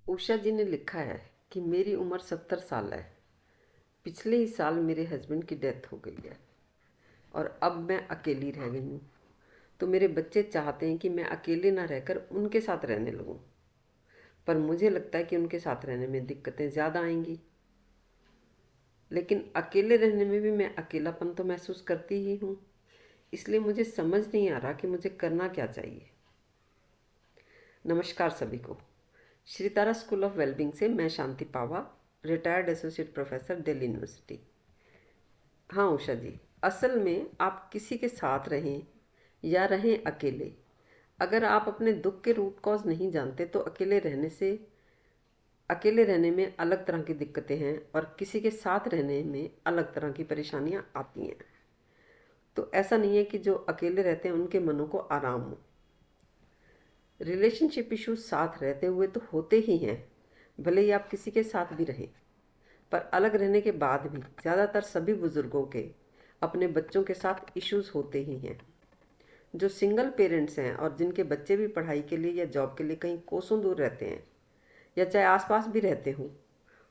उषा जी ने लिखा है कि मेरी उम्र 70 साल है। पिछले ही साल मेरे हस्बैंड की डेथ हो गई है और अब मैं अकेली रह गई हूँ। तो मेरे बच्चे चाहते हैं कि मैं अकेले ना रहकर उनके साथ रहने लगूँ, पर मुझे लगता है कि उनके साथ रहने में दिक्कतें ज़्यादा आएंगी। लेकिन अकेले रहने में भी मैं अकेलापन तो महसूस करती ही हूँ। इसलिए मुझे समझ नहीं आ रहा कि मुझे करना क्या चाहिए। नमस्कार सभी को। Shri Tara school of wellbeing से मैं Shanti Pawa, retired associate professor, Delhi university. हाँ उषा जी, असल में आप किसी के साथ रहें या रहें अकेले, अगर आप अपने दुख के रूट कॉज नहीं जानते तो अकेले रहने में अलग तरह की दिक्कतें हैं और किसी के साथ रहने में अलग तरह की परेशानियां आती हैं। तो ऐसा नहीं है कि जो अकेले रहते हैं उनके मनों को आराम हो। रिलेशनशिप इश्यूज साथ रहते हुए तो होते ही हैं, भले ही आप किसी के साथ भी रहें। पर अलग रहने के बाद भी ज़्यादातर सभी बुजुर्गों के अपने बच्चों के साथ इश्यूज होते ही हैं। जो सिंगल पेरेंट्स हैं और जिनके बच्चे भी पढ़ाई के लिए या जॉब के लिए कहीं कोसों दूर रहते हैं या चाहे आसपास भी रहते हों,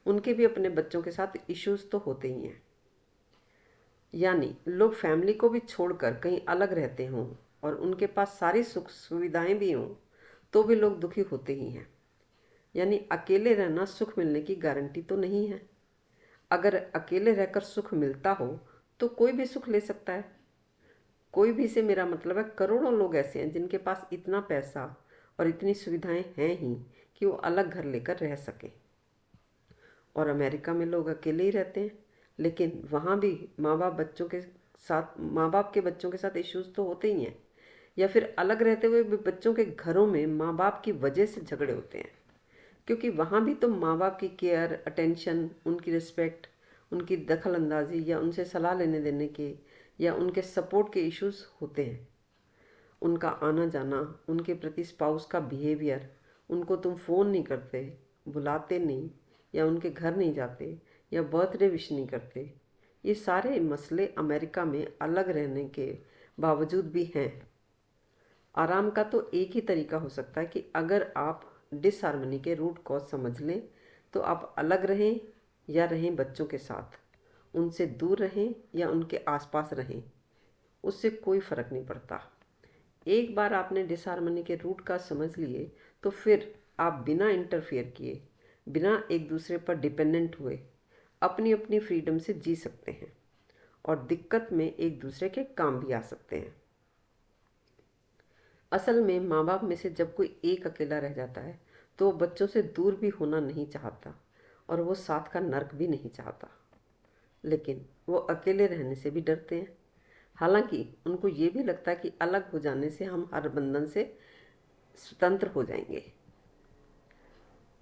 उनके भी अपने बच्चों के साथ इश्यूज तो होते ही हैं। यानी लोग फैमिली को भी छोड़कर कहीं अलग रहते हों और उनके पास सारी सुख सुविधाएं भी हों, तो भी लोग दुखी होते ही हैं। यानी अकेले रहना सुख मिलने की गारंटी तो नहीं है। अगर अकेले रहकर सुख मिलता हो तो कोई भी सुख ले सकता है। कोई भी से मेरा मतलब है करोड़ों लोग ऐसे हैं जिनके पास इतना पैसा और इतनी सुविधाएं हैं ही कि वो अलग घर लेकर रह सके। और अमेरिका में लोग अकेले ही रहते हैं, लेकिन वहाँ भी माँ बाप के बच्चों के साथ इश्यूज तो होते ही हैं। या फिर अलग रहते हुए भी बच्चों के घरों में माँ बाप की वजह से झगड़े होते हैं, क्योंकि वहाँ भी तो माँ बाप की केयर, अटेंशन, उनकी रिस्पेक्ट, उनकी दखल अंदाजी या उनसे सलाह लेने देने के या उनके सपोर्ट के इश्यूज होते हैं। उनका आना जाना, उनके प्रति स्पाउस का बिहेवियर, उनको तुम फ़ोन नहीं करते, बुलाते नहीं, या उनके घर नहीं जाते, या बर्थडे विश नहीं करते, ये सारे मसले अमेरिका में अलग रहने के बावजूद भी हैं। आराम का तो एक ही तरीका हो सकता है कि अगर आप डिसहार्मनी के रूट कॉज समझ लें तो आप अलग रहें या रहें बच्चों के साथ, उनसे दूर रहें या उनके आसपास रहें, उससे कोई फ़र्क नहीं पड़ता। एक बार आपने डिसहार्मनी के रूट का समझ लिए तो फिर आप बिना इंटरफेयर किए, बिना एक दूसरे पर डिपेंडेंट हुए, अपनी अपनी फ्रीडम से जी सकते हैं और दिक्कत में एक दूसरे के काम भी आ सकते हैं। असल में माँ बाप में से जब कोई एक अकेला रह जाता है तो वो बच्चों से दूर भी होना नहीं चाहता और वो साथ का नर्क भी नहीं चाहता, लेकिन वो अकेले रहने से भी डरते हैं। हालांकि उनको ये भी लगता है कि अलग हो जाने से हम हर बंधन से स्वतंत्र हो जाएंगे।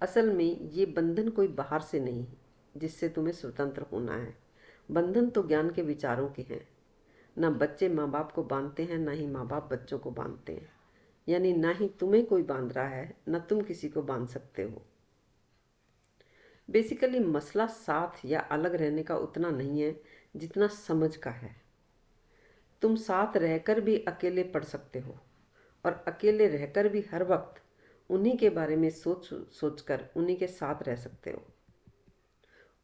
असल में ये बंधन कोई बाहर से नहीं जिससे तुम्हें स्वतंत्र होना है। बंधन तो ज्ञान के विचारों के हैं। ना बच्चे माँ बाप को बांधते हैं, ना ही माँ बाप बच्चों को बांधते हैं। यानी ना ही तुम्हें कोई बांध रहा है, ना तुम किसी को बांध सकते हो। बेसिकली मसला साथ या अलग रहने का उतना नहीं है जितना समझ का है। तुम साथ रहकर भी अकेले पड़ सकते हो और अकेले रहकर भी हर वक्त उन्हीं के बारे में सोच सोच कर उन्हीं के साथ रह सकते हो।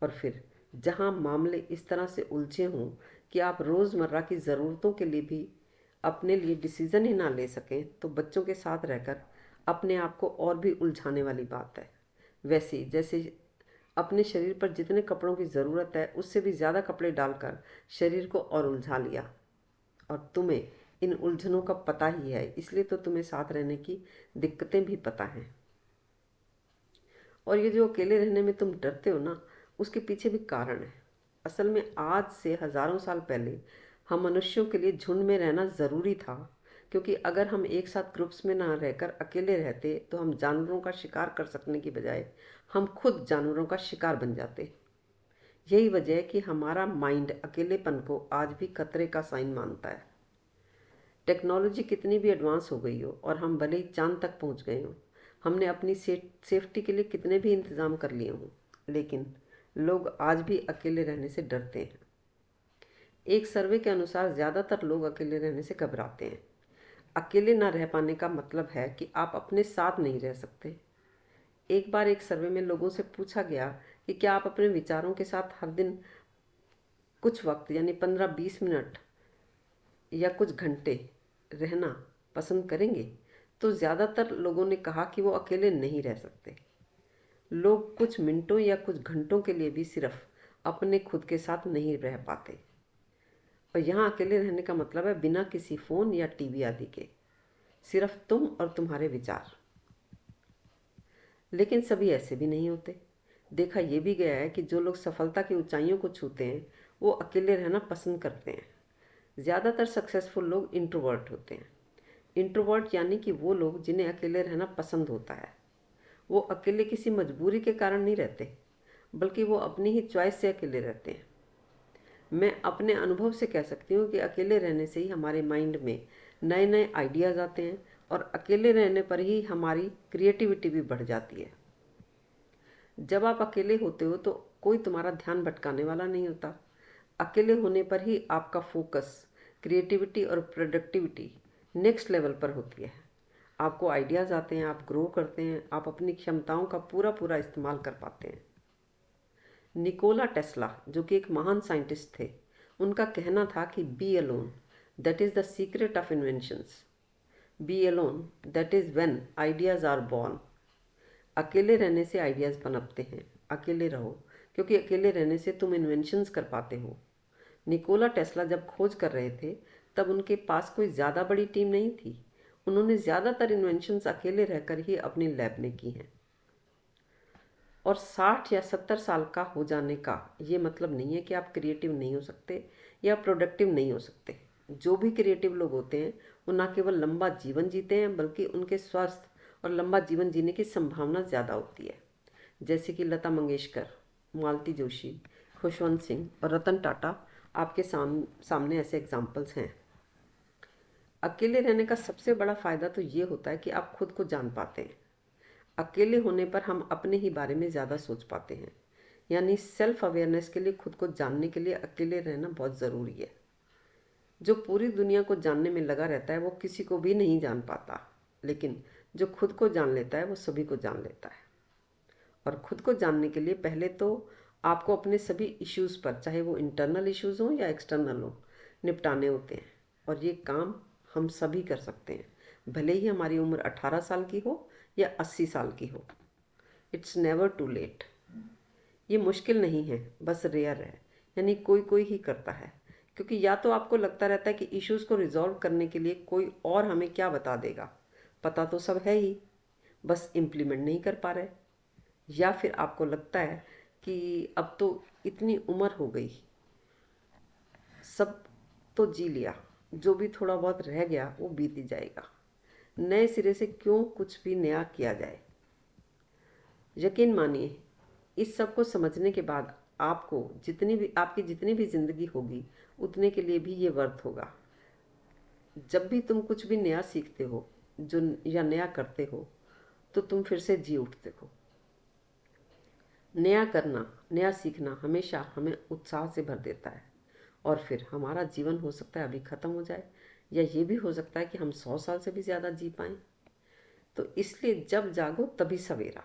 और फिर जहाँ मामले इस तरह से उलझे हों कि आप रोज़मर्रा की ज़रूरतों के लिए भी अपने लिए डिसीज़न ही ना ले सकें, तो बच्चों के साथ रहकर अपने आप को और भी उलझाने वाली बात है। वैसे जैसे अपने शरीर पर जितने कपड़ों की ज़रूरत है उससे भी ज़्यादा कपड़े डालकर शरीर को और उलझा लिया। और तुम्हें इन उलझनों का पता ही है, इसलिए तो तुम्हें साथ रहने की दिक्कतें भी पता हैं। और ये जो अकेले रहने में तुम डरते हो ना, उसके पीछे भी कारण है। असल में आज से हजारों साल पहले हम मनुष्यों के लिए झुंड में रहना ज़रूरी था, क्योंकि अगर हम एक साथ ग्रुप्स में ना रहकर अकेले रहते तो हम जानवरों का शिकार कर सकने की बजाय हम खुद जानवरों का शिकार बन जाते। यही वजह है कि हमारा माइंड अकेलेपन को आज भी खतरे का साइन मानता है। टेक्नोलॉजी कितनी भी एडवांस हो गई हो और हम भले ही चांद तक पहुंच गए हों, हमने अपनी सेफ्टी के लिए कितने भी इंतज़ाम कर लिए हों, लेकिन लोग आज भी अकेले रहने से डरते हैं। एक सर्वे के अनुसार ज़्यादातर लोग अकेले रहने से घबराते हैं। अकेले ना रह पाने का मतलब है कि आप अपने साथ नहीं रह सकते। एक बार एक सर्वे में लोगों से पूछा गया कि क्या आप अपने विचारों के साथ हर दिन कुछ वक्त यानी 15-20 मिनट या कुछ घंटे रहना पसंद करेंगे, तो ज़्यादातर लोगों ने कहा कि वो अकेले नहीं रह सकते। लोग कुछ मिनटों या कुछ घंटों के लिए भी सिर्फ अपने खुद के साथ नहीं रह पाते। और यहाँ अकेले रहने का मतलब है बिना किसी फ़ोन या टीवी आदि के, सिर्फ तुम और तुम्हारे विचार। लेकिन सभी ऐसे भी नहीं होते। देखा यह भी गया है कि जो लोग सफलता की ऊंचाइयों को छूते हैं वो अकेले रहना पसंद करते हैं। ज़्यादातर सक्सेसफुल लोग इंट्रोवर्ट होते हैं। इंट्रोवर्ट यानी कि वो लोग जिन्हें अकेले रहना पसंद होता है। वो अकेले किसी मजबूरी के कारण नहीं रहते, बल्कि वो अपनी ही चॉइस से अकेले रहते हैं। मैं अपने अनुभव से कह सकती हूँ कि अकेले रहने से ही हमारे माइंड में नए नए आइडियाज़ आते हैं और अकेले रहने पर ही हमारी क्रिएटिविटी भी बढ़ जाती है। जब आप अकेले होते हो तो कोई तुम्हारा ध्यान भटकाने वाला नहीं होता। अकेले होने पर ही आपका फोकस, क्रिएटिविटी और प्रोडक्टिविटी नेक्स्ट लेवल पर होती है। आपको आइडियाज़ आते हैं, आप ग्रो करते हैं, आप अपनी क्षमताओं का पूरा पूरा इस्तेमाल कर पाते हैं। निकोला टेस्ला, जो कि एक महान साइंटिस्ट थे, उनका कहना था कि be alone that is the secret of inventions. Be alone that is when ideas are born. अकेले रहने से आइडियाज़ पनपते हैं। अकेले रहो, क्योंकि अकेले रहने से तुम इन्वेंशंस कर पाते हो। निकोला टेस्ला जब खोज कर रहे थे तब उनके पास कोई ज़्यादा बड़ी टीम नहीं थी। उन्होंने ज़्यादातर इन्वेंशंस अकेले रहकर ही अपनी लैब में की हैं। और 60 या 70 साल का हो जाने का ये मतलब नहीं है कि आप क्रिएटिव नहीं हो सकते या प्रोडक्टिव नहीं हो सकते। जो भी क्रिएटिव लोग होते हैं वो न केवल लंबा जीवन जीते हैं, बल्कि उनके स्वास्थ्य और लंबा जीवन जीने की संभावना ज़्यादा होती है। जैसे कि लता मंगेशकर, मालती जोशी, खुशवंत सिंह और रतन टाटा आपके सामने ऐसे एग्जाम्पल्स हैं। अकेले रहने का सबसे बड़ा फ़ायदा तो ये होता है कि आप खुद को जान पाते हैं। अकेले होने पर हम अपने ही बारे में ज़्यादा सोच पाते हैं। यानी सेल्फ अवेयरनेस के लिए खुद को जानने के लिए अकेले रहना बहुत ज़रूरी है। जो पूरी दुनिया को जानने में लगा रहता है वो किसी को भी नहीं जान पाता, लेकिन जो खुद को जान लेता है वो सभी को जान लेता है। और खुद को जानने के लिए पहले तो आपको अपने सभी इश्यूज़ पर, चाहे वो इंटरनल इश्यूज़ हों या एक्सटर्नल हों, निपटाने होते हैं। और ये काम हम सभी कर सकते हैं, भले ही हमारी उम्र 18 साल की हो या 80 साल की हो। It's never too late. ये मुश्किल नहीं है, बस रेयर है, यानी कोई कोई ही करता है। क्योंकि या तो आपको लगता रहता है कि इश्यूज़ को रिजॉल्व करने के लिए कोई और हमें क्या बता देगा, पता तो सब है ही, बस इम्प्लीमेंट नहीं कर पा रहे। या फिर आपको लगता है कि अब तो इतनी उम्र हो गई, सब तो जी लिया, जो भी थोड़ा बहुत रह गया वो बीत ही जाएगा, नए सिरे से क्यों कुछ भी नया किया जाए। यकीन मानिए, इस सब को समझने के बाद आपकी जितनी भी ज़िंदगी होगी उतने के लिए भी ये वर्थ होगा। जब भी तुम कुछ भी नया सीखते हो जो या नया करते हो तो तुम फिर से जी उठते हो। नया करना, नया सीखना हमेशा हमें उत्साह से भर देता है। और फिर हमारा जीवन हो सकता है अभी ख़त्म हो जाए, या ये भी हो सकता है कि हम 100 साल से भी ज़्यादा जी पाएँ। तो इसलिए जब जागो तभी सवेरा।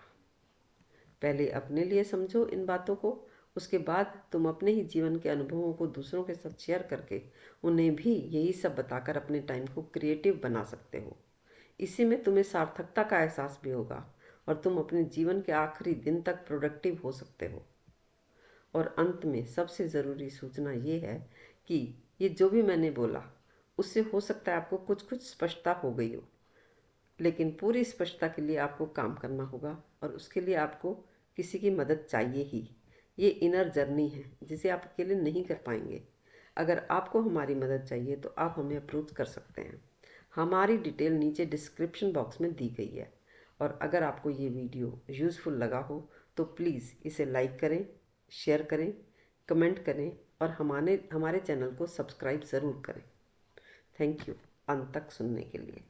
पहले अपने लिए समझो इन बातों को, उसके बाद तुम अपने ही जीवन के अनुभवों को दूसरों के साथ शेयर करके उन्हें भी यही सब बताकर अपने टाइम को क्रिएटिव बना सकते हो। इसी में तुम्हें सार्थकता का एहसास भी होगा और तुम अपने जीवन के आखिरी दिन तक प्रोडक्टिव हो सकते हो। और अंत में सबसे ज़रूरी सूचना ये है कि ये जो भी मैंने बोला उससे हो सकता है आपको कुछ कुछ स्पष्टता हो गई हो, लेकिन पूरी स्पष्टता के लिए आपको काम करना होगा और उसके लिए आपको किसी की मदद चाहिए ही। ये इनर जर्नी है जिसे आप अकेले नहीं कर पाएंगे। अगर आपको हमारी मदद चाहिए तो आप हमें अप्रोच कर सकते हैं। हमारी डिटेल नीचे डिस्क्रिप्शन बॉक्स में दी गई है। और अगर आपको ये वीडियो यूज़फुल लगा हो तो प्लीज़ इसे लाइक करें, शेयर करें, कमेंट करें और हमारे चैनल को सब्सक्राइब ज़रूर करें। थैंक यू अंत तक सुनने के लिए।